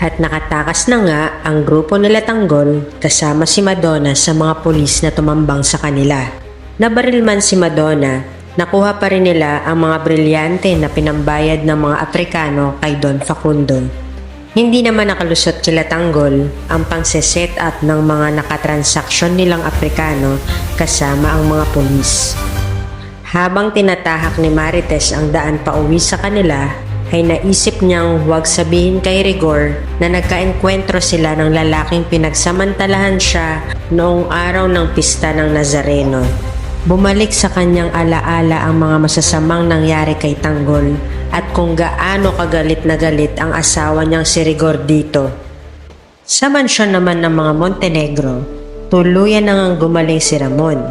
At nakatakas na nga ang grupo nila Tanggol kasama si Madonna sa mga pulis na tumambang sa kanila. Nabaril man si Madonna, nakuha pa rin nila ang mga brilyante na pinambayad ng mga Aprikano kay Don Facundo. Hindi naman nakalusot kila Tanggol ang pang-set up ng mga nakatransaksyon nilang Aprikano kasama ang mga pulis. Habang tinatahak ni Marites ang daan pa uwi sa kanila, ay naisip niyang huwag sabihin kay Rigor na nagkaengkwentro sila ng lalaking pinagsamantalahan siya noong araw ng pista ng Nazareno. Bumalik sa kanyang alaala ang mga masasamang nangyari kay Tanggol at kung gaano kagalit na galit ang asawa niyang si Rigor dito. Sa mansyon naman ng mga Montenegro, tuluyan nang gumaling si Ramon.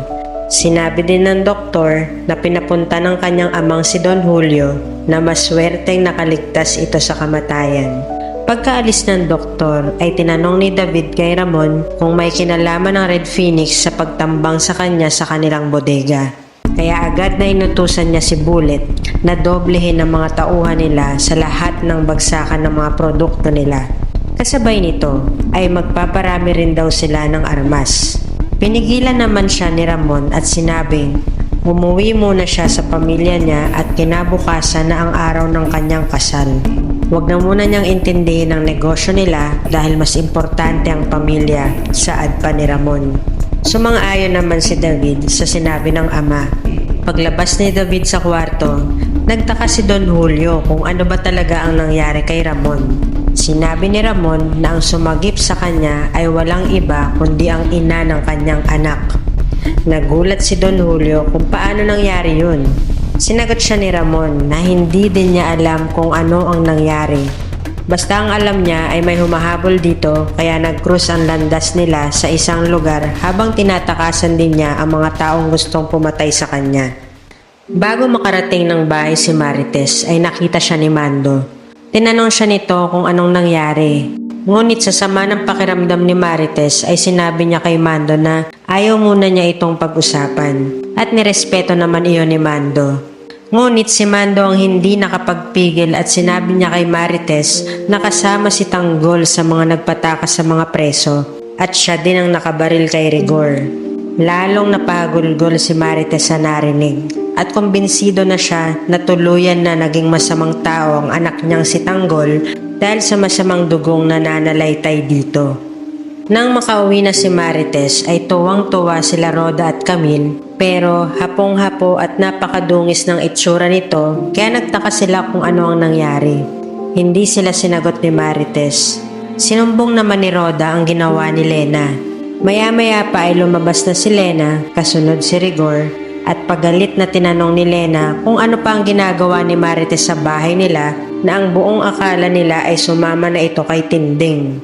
Sinabi din ng doktor na pinapunta ng kanyang amang si Don Julio na maswerteng nakaligtas ito sa kamatayan. Pagkaalis ng doktor ay tinanong ni David kay Ramon kung may kinalaman ng Red Phoenix sa pagtambang sa kanya sa kanilang bodega. Kaya agad na inutusan niya si Bullet na doblehin ang mga tauhan nila sa lahat ng bagsakan ng mga produkto nila. Kasabay nito ay magpaparami rin daw sila ng armas. Pinigilan naman siya ni Ramon at sinabing umuwi muna siya sa pamilya niya at kinabukasan na ang araw ng kanyang kasal. Huwag na muna niyang intindihin ang negosyo nila dahil mas importante ang pamilya, saad pa ni Ramon. Sumang-ayon naman si David sa sinabi ng ama. Paglabas ni David sa kwarto, nagtaka si Don Julio kung ano ba talaga ang nangyari kay Ramon. Sinabi ni Ramon na ang sumagip sa kanya ay walang iba kundi ang ina ng kanyang anak. Nagulat si Don Julio kung paano nangyari yun. Sinagot siya ni Ramon na hindi din niya alam kung ano ang nangyari. Basta ang alam niya ay may humahabol dito kaya nag-cruise ang landas nila sa isang lugar habang tinatakasan din niya ang mga taong gustong pumatay sa kanya. Bago makarating ng bahay si Marites ay nakita siya ni Mando. Tinanong siya nito kung anong nangyari. Ngunit sa sama ng pakiramdam ni Marites ay sinabi niya kay Mando na ayaw muna niya itong pag-usapan at nirespeto naman iyon ni Mando. Ngunit si Mando ang hindi nakapagpigil at sinabi niya kay Marites na kasama si Tanggol sa mga nagpatakas sa mga preso at siya din ang nakabaril kay Rigor. Lalong napagulgol si Marites sa narinig. At kumbinsido na siya na tuluyan na naging masamang tao ang anak niyang si Tanggol dahil sa masamang dugong nananalaytay dito. Nang makauwi na si Marites ay tuwang-tuwa sila Roda at Camille pero hapong-hapo at napakadungis ng itsura nito kaya nagtaka sila kung ano ang nangyari. Hindi sila sinagot ni Marites. Sinumbong naman ni Roda ang ginawa ni Lena. Maya-maya pa ay lumabas na si Lena kasunod si Rigor. At pagalit na tinanong ni Lena kung ano pa ang ginagawa ni Marites sa bahay nila na ang buong akala nila ay sumama na ito kay Tinding.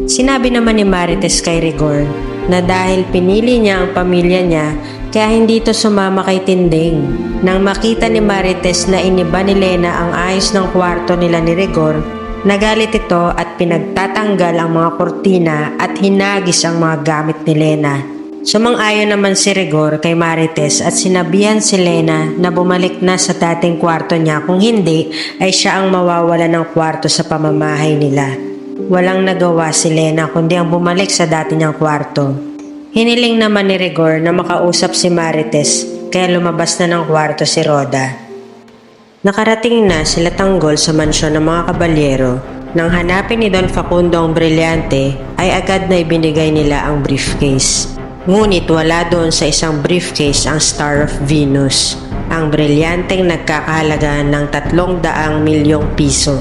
Sinabi naman ni Marites kay Rigor na dahil pinili niya ang pamilya niya kaya hindi ito sumama kay Tinding. Nang makita ni Marites na iniba ni Lena ang ayos ng kwarto nila ni Rigor, nagalit ito at pinagtatanggal ang mga kortina at hinagis ang mga gamit ni Lena. Sumang-ayon naman si Rigor kay Marites at sinabihan si Lena na bumalik na sa dating kwarto niya kung hindi ay siya ang mawawala ng kwarto sa pamamahay nila. Walang nagawa si Lena kundi ang bumalik sa dati niyang kwarto. Hiniling naman ni Rigor na makausap si Marites kaya lumabas na ng kwarto si Roda. Nakarating na sila Tanggol sa mansyon ng mga kabalyero. Nang hanapin ni Don Facundo ang brilyante ay agad na ibinigay nila ang briefcase. Ngunit wala doon sa isang briefcase ang Star of Venus, ang brilyanteng nagkakahalaga ng 300 milyong piso.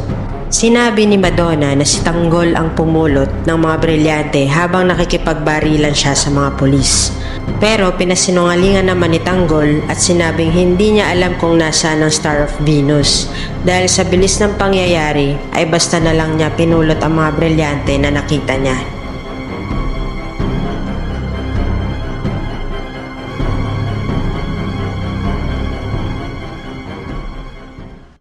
Sinabi ni Madonna na si Tanggol ang pumulot ng mga brilyante habang nakikipagbarilan siya sa mga pulis. Pero pinasinungalingan naman ni Tanggol at sinabing hindi niya alam kung nasaan ang Star of Venus dahil sa bilis ng pangyayari ay basta na lang niya pinulot ang mga brilyante na nakita niya.